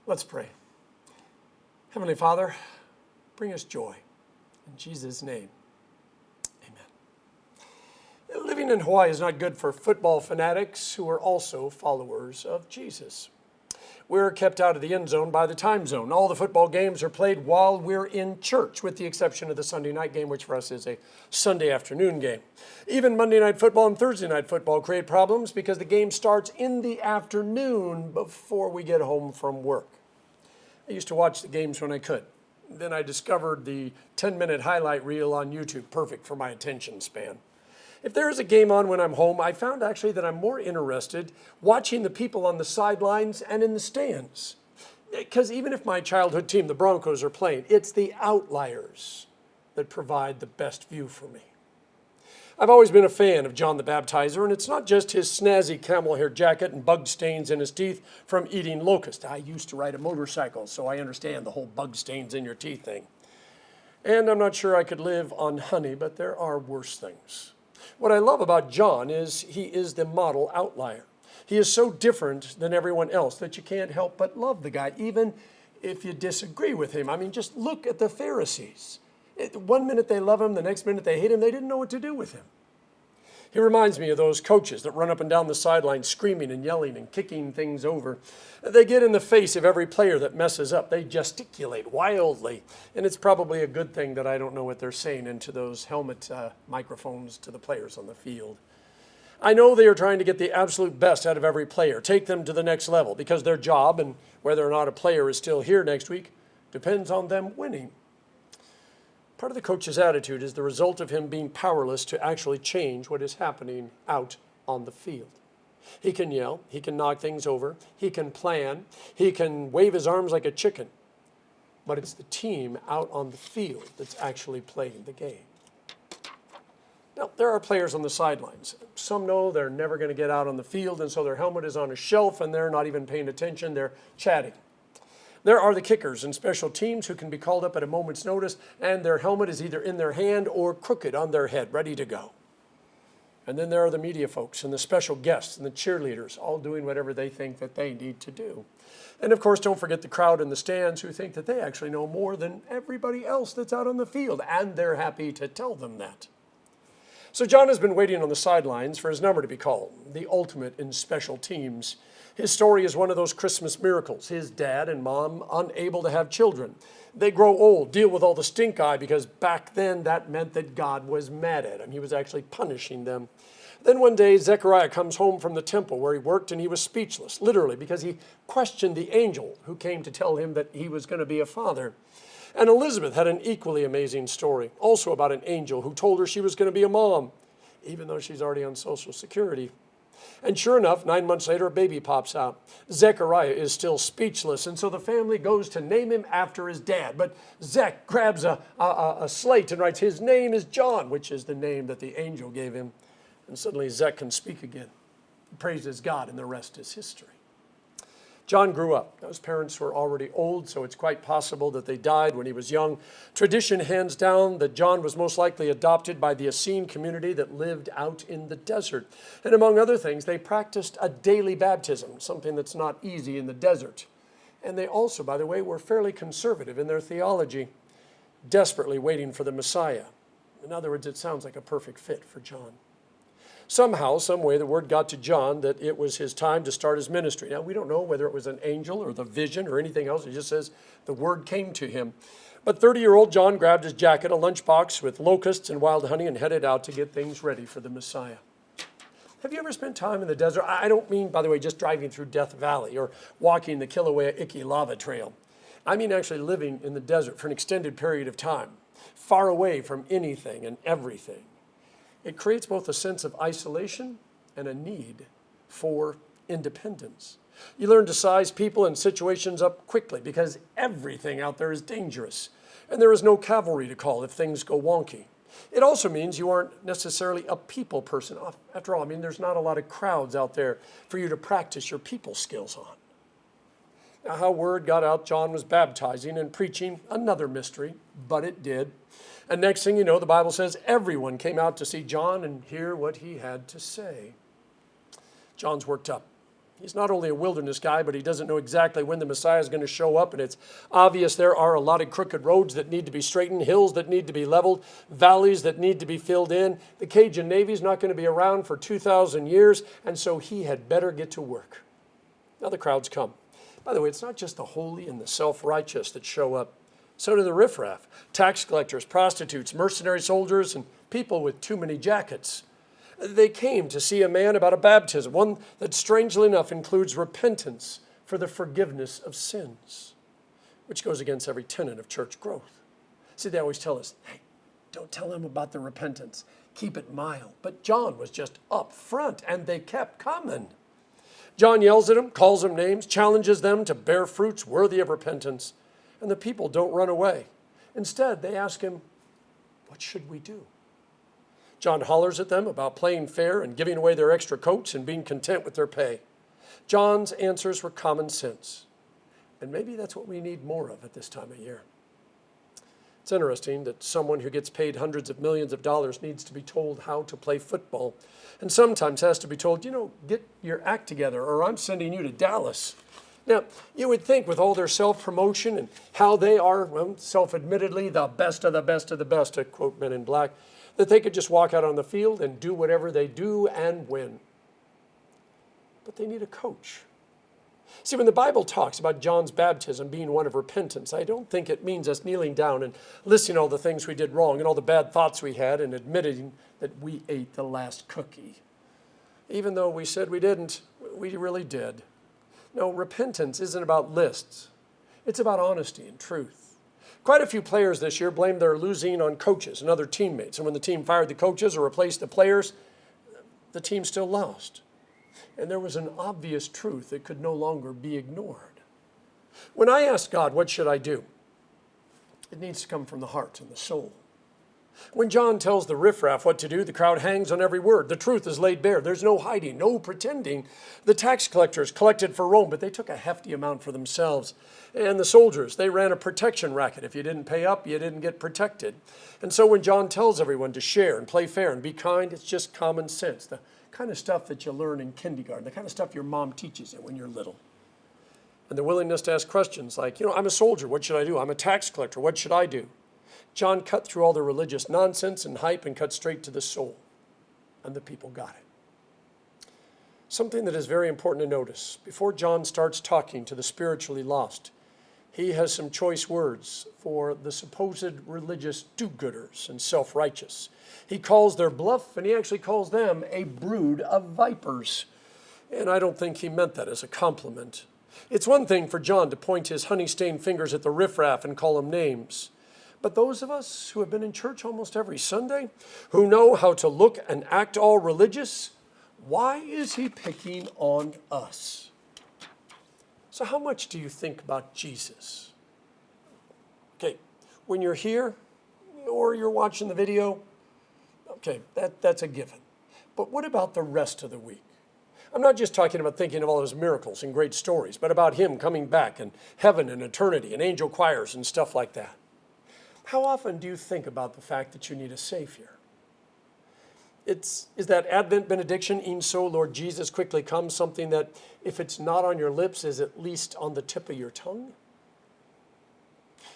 Let's pray. Heavenly Father, bring us joy. In Jesus' name, amen. Living in Hawaii is not good for football fanatics who are also followers of Jesus. We're kept out of the end zone by the time zone. All the football games are played while we're in church, with the exception of the Sunday night game, which for us is a Sunday afternoon game. Even Monday night football and Thursday night football create problems because the game starts in the afternoon before we get home from work. I used to watch the games when I could. Then I discovered the 10-minute highlight reel on YouTube, perfect for my attention span. If there is a game on when I'm home, I found actually that I'm more interested watching the people on the sidelines and in the stands. Because even if my childhood team, the Broncos, are playing, it's the outliers that provide the best view for me. I've always been a fan of John the Baptizer, and it's not just his snazzy camel hair jacket and bug stains in his teeth from eating locust. I used to ride a motorcycle, so I understand the whole bug stains in your teeth thing. And I'm not sure I could live on honey, but there are worse things. What I love about John is he is the model outlier. He is so different than everyone else that you can't help but love the guy, even if you disagree with him. I mean, just look at the Pharisees. One minute they love him, the next minute they hate him. They didn't know what to do with him. He reminds me of those coaches that run up and down the sideline screaming and yelling and kicking things over. They get in the face of every player that messes up. They gesticulate wildly. And it's probably a good thing that I don't know what they're saying into those helmet microphones to the players on the field. I know they are trying to get the absolute best out of every player, take them to the next level, because their job, and whether or not a player is still here next week, depends on them winning. Part of the coach's attitude is the result of him being powerless to actually change what is happening out on the field. He can yell, he can knock things over, he can plan, he can wave his arms like a chicken, but it's the team out on the field that's actually playing the game. Now, there are players on the sidelines. Some know they're never going to get out on the field, and so their helmet is on a shelf and they're not even paying attention, they're chatting. There are the kickers and special teams who can be called up at a moment's notice, and their helmet is either in their hand or crooked on their head, ready to go. And then there are the media folks and the special guests and the cheerleaders, all doing whatever they think that they need to do. And of course, don't forget the crowd in the stands who think that they actually know more than everybody else that's out on the field, and they're happy to tell them that. So John has been waiting on the sidelines for his number to be called, the ultimate in special teams. His story is one of those Christmas miracles. His dad and mom unable to have children. They grow old, deal with all the stink eye, because back then that meant that God was mad at him. He was actually punishing them. Then one day, Zechariah comes home from the temple where he worked, and he was speechless, literally, because he questioned the angel who came to tell him that he was going to be a father. And Elizabeth had an equally amazing story, also about an angel who told her she was going to be a mom, even though she's already on Social Security. And sure enough, 9 months later, a baby pops out. Zechariah is still speechless, and so the family goes to name him after his dad. But Zech grabs a slate and writes, his name is John, which is the name that the angel gave him. And suddenly Zech can speak again. He praises God, and the rest is history. John grew up. His parents were already old, so it's quite possible that they died when he was young. Tradition hands down that John was most likely adopted by the Essene community that lived out in the desert. And among other things, they practiced a daily baptism, something that's not easy in the desert. And they also, by the way, were fairly conservative in their theology, desperately waiting for the Messiah. In other words, it sounds like a perfect fit for John. Somehow, some way, the word got to John that it was his time to start his ministry. Now, we don't know whether it was an angel or the vision or anything else. It just says the word came to him. But 30-year-old John grabbed his jacket, a lunchbox with locusts and wild honey, and headed out to get things ready for the Messiah. Have you ever spent time in the desert? I don't mean, by the way, just driving through Death Valley or walking the Kilauea Iki lava trail. I mean actually living in the desert for an extended period of time, far away from anything and everything. It creates both a sense of isolation and a need for independence. You learn to size people and situations up quickly because everything out there is dangerous, and there is no cavalry to call if things go wonky. It also means you aren't necessarily a people person. After all, I mean, there's not a lot of crowds out there for you to practice your people skills on. Now, how word got out John was baptizing and preaching, another mystery, but it did. And next thing you know, the Bible says everyone came out to see John and hear what he had to say. John's worked up. He's not only a wilderness guy, but he doesn't know exactly when the Messiah is going to show up. And it's obvious there are a lot of crooked roads that need to be straightened, hills that need to be leveled, valleys that need to be filled in. The Cajun Navy's not going to be around for 2,000 years, and so he had better get to work. Now the crowds come. By the way, it's not just the holy and the self-righteous that show up. So do the riffraff, tax collectors, prostitutes, mercenary soldiers, and people with too many jackets. They came to see a man about a baptism, one that strangely enough includes repentance for the forgiveness of sins, which goes against every tenet of church growth. See, they always tell us, hey, don't tell them about the repentance. Keep it mild. But John was just up front, and they kept coming. John yells at them, calls them names, challenges them to bear fruits worthy of repentance, and the people don't run away. Instead, they ask him, what should we do? John hollers at them about playing fair and giving away their extra coats and being content with their pay. John's answers were common sense. And maybe that's what we need more of at this time of year. It's interesting that someone who gets paid hundreds of millions of dollars needs to be told how to play football. And sometimes has to be told, get your act together or I'm sending you to Dallas. Now, you would think with all their self-promotion and how they are, self-admittedly, the best of the best of the best, to quote Men in Black, that they could just walk out on the field and do whatever they do and win. But they need a coach. See, when the Bible talks about John's baptism being one of repentance, I don't think it means us kneeling down and listing all the things we did wrong and all the bad thoughts we had and admitting that we ate the last cookie. Even though we said we didn't, we really did. No, repentance isn't about lists. It's about honesty and truth. Quite a few players this year blamed their losing on coaches and other teammates. And when the team fired the coaches or replaced the players, the team still lost. And there was an obvious truth that could no longer be ignored. When I asked God, what should I do? It needs to come from the heart and the soul. When John tells the riffraff what to do, the crowd hangs on every word. The truth is laid bare. There's no hiding, no pretending. The tax collectors collected for Rome, but they took a hefty amount for themselves. And the soldiers, they ran a protection racket. If you didn't pay up, you didn't get protected. And so when John tells everyone to share and play fair and be kind, it's just common sense. The kind of stuff that you learn in kindergarten, the kind of stuff your mom teaches you when you're little. And the willingness to ask questions like, I'm a soldier, what should I do? I'm a tax collector, what should I do? John cut through all the religious nonsense and hype and cut straight to the soul. And the people got it. Something that is very important to notice. Before John starts talking to the spiritually lost, he has some choice words for the supposed religious do-gooders and self-righteous. He calls their bluff, and he actually calls them a brood of vipers. And I don't think he meant that as a compliment. It's one thing for John to point his honey-stained fingers at the riffraff and call them names. But those of us who have been in church almost every Sunday, who know how to look and act all religious, why is he picking on us? So how much do you think about Jesus? Okay, when you're here or you're watching the video, okay, that's a given. But what about the rest of the week? I'm not just talking about thinking of all his miracles and great stories, but about him coming back and heaven and eternity and angel choirs and stuff like that. How often do you think about the fact that you need a Savior? Is that Advent benediction, e'en so, Lord Jesus, quickly come, something that, if it's not on your lips, is at least on the tip of your tongue?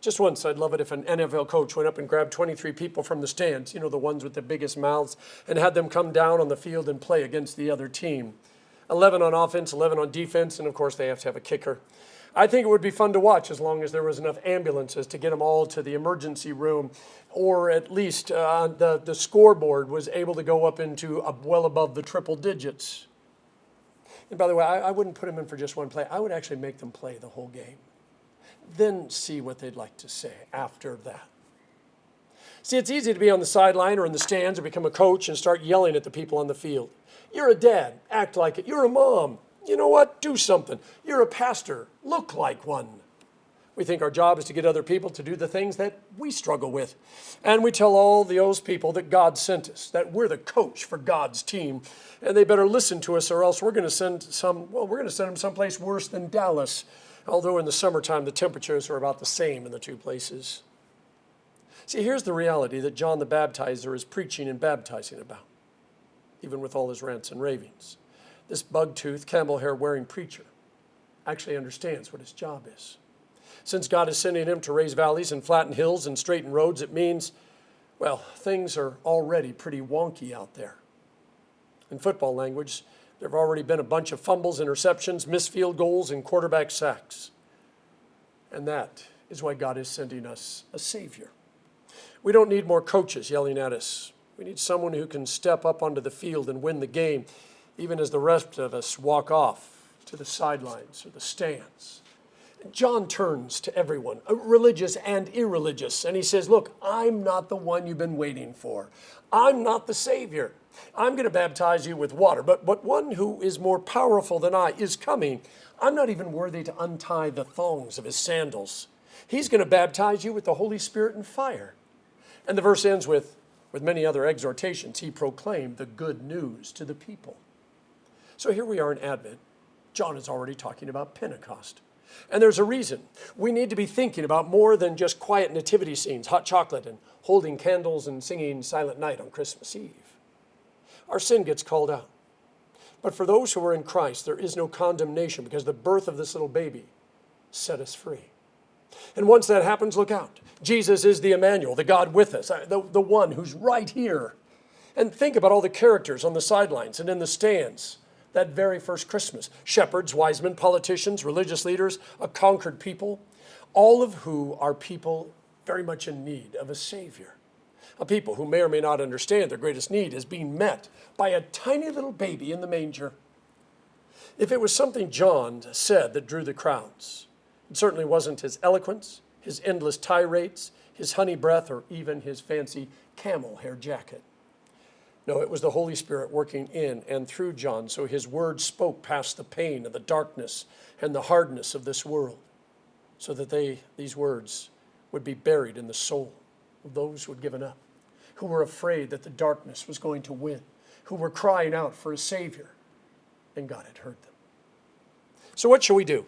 Just once, I'd love it if an NFL coach went up and grabbed 23 people from the stands, the ones with the biggest mouths, and had them come down on the field and play against the other team. 11 on offense, 11 on defense, and of course they have to have a kicker. I think it would be fun to watch as long as there was enough ambulances to get them all to the emergency room, or at least the scoreboard was able to go up into well above the triple digits. And by the way, I wouldn't put them in for just one play. I would actually make them play the whole game. Then see what they'd like to say after that. See, it's easy to be on the sideline or in the stands or become a coach and start yelling at the people on the field. You're a dad, act like it. You're a mom. You know what? Do something. You're a pastor. Look like one. We think our job is to get other people to do the things that we struggle with. And we tell all those people that God sent us, that we're the coach for God's team, and they better listen to us or else we're going to send them someplace worse than Dallas, although in the summertime the temperatures are about the same in the two places. See, here's the reality that John the Baptizer is preaching and baptizing about, even with all his rants and ravings. this bug-toothed, camel hair wearing preacher actually understands what his job is. Since God is sending him to raise valleys and flatten hills and straighten roads, it means, well, things are already pretty wonky out there. In football language, there have already been a bunch of fumbles, interceptions, missed field goals, and quarterback sacks. And that is why God is sending us a Savior. We don't need more coaches yelling at us. We need someone who can step up onto the field and win the game, even as the rest of us walk off to the sidelines or the stands. John turns to everyone, religious and irreligious, and he says, look, I'm not the one you've been waiting for. I'm not the Savior. I'm going to baptize you with water, but one who is more powerful than I is coming. I'm not even worthy to untie the thongs of his sandals. He's going to baptize you with the Holy Spirit and fire. And the verse ends with many other exhortations. He proclaimed the good news to the people. So here we are in Advent. John is already talking about Pentecost. And there's a reason. We need to be thinking about more than just quiet nativity scenes, hot chocolate, and holding candles and singing Silent Night on Christmas Eve. Our sin gets called out. But for those who are in Christ, there is no condemnation because the birth of this little baby set us free. And once that happens, look out. Jesus is the Emmanuel, the God with us, the one who's right here. And think about all the characters on the sidelines and in the stands that very first Christmas. Shepherds, wise men, politicians, religious leaders, a conquered people, all of who are people very much in need of a Savior. A people who may or may not understand their greatest need is being met by a tiny little baby in the manger. If it was something John said that drew the crowds, it certainly wasn't his eloquence, his endless tirades, his honey breath, or even his fancy camel hair jacket. No, it was the Holy Spirit working in and through John, so his words spoke past the pain and the darkness and the hardness of this world, so that these words would be buried in the soul of those who had given up, who were afraid that the darkness was going to win, who were crying out for a Savior, and God had heard them. So what shall we do?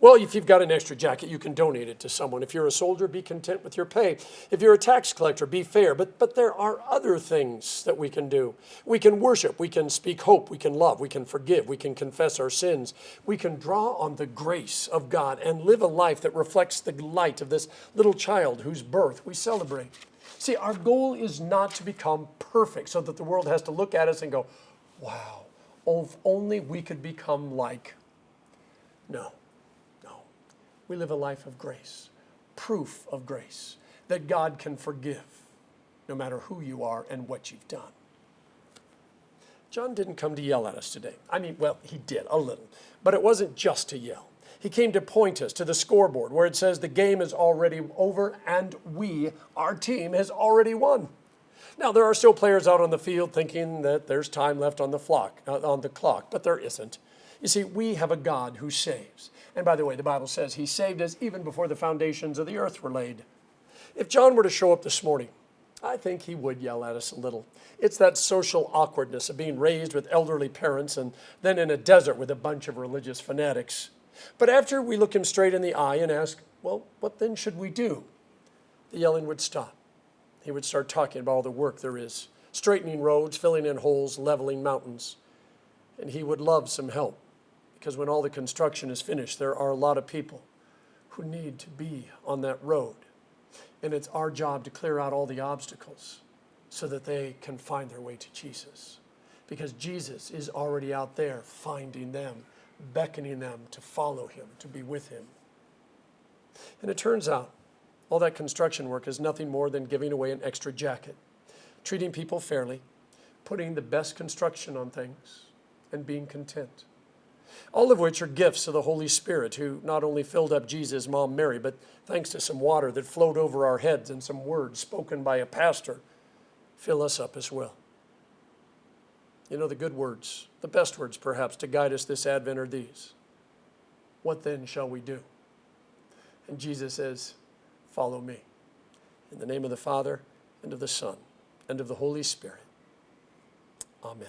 Well, if you've got an extra jacket, you can donate it to someone. If you're a soldier, be content with your pay. If you're a tax collector, be fair. But there are other things that we can do. We can worship. We can speak hope. We can love. We can forgive. We can confess our sins. We can draw on the grace of God and live a life that reflects the light of this little child whose birth we celebrate. See, our goal is not to become perfect so that the world has to look at us and go, wow, if only we could become like. No. We live a life of grace, proof of grace, that God can forgive no matter who you are and what you've done. John didn't come to yell at us today. Well, he did a little, but it wasn't just to yell. He came to point us to the scoreboard where it says the game is already over and our team, has already won. Now, there are still players out on the field thinking that there's time left on the clock, but there isn't. You see, we have a God who saves. And by the way, the Bible says he saved us even before the foundations of the earth were laid. If John were to show up this morning, I think he would yell at us a little. It's that social awkwardness of being raised with elderly parents and then in a desert with a bunch of religious fanatics. But after we look him straight in the eye and ask, well, what then should we do? The yelling would stop. He would start talking about all the work there is, straightening roads, filling in holes, leveling mountains. And he would love some help. Because when all the construction is finished, there are a lot of people who need to be on that road. And it's our job to clear out all the obstacles so that they can find their way to Jesus. Because Jesus is already out there finding them, beckoning them to follow him, to be with him. And it turns out all that construction work is nothing more than giving away an extra jacket, treating people fairly, putting the best construction on things, and being content. All of which are gifts of the Holy Spirit, who not only filled up Jesus' mom Mary, but thanks to some water that flowed over our heads and some words spoken by a pastor, fill us up as well. You know, the good words, the best words perhaps to guide us this Advent are these. What then shall we do? And Jesus says, follow me. In the name of the Father, and of the Son, and of the Holy Spirit. Amen.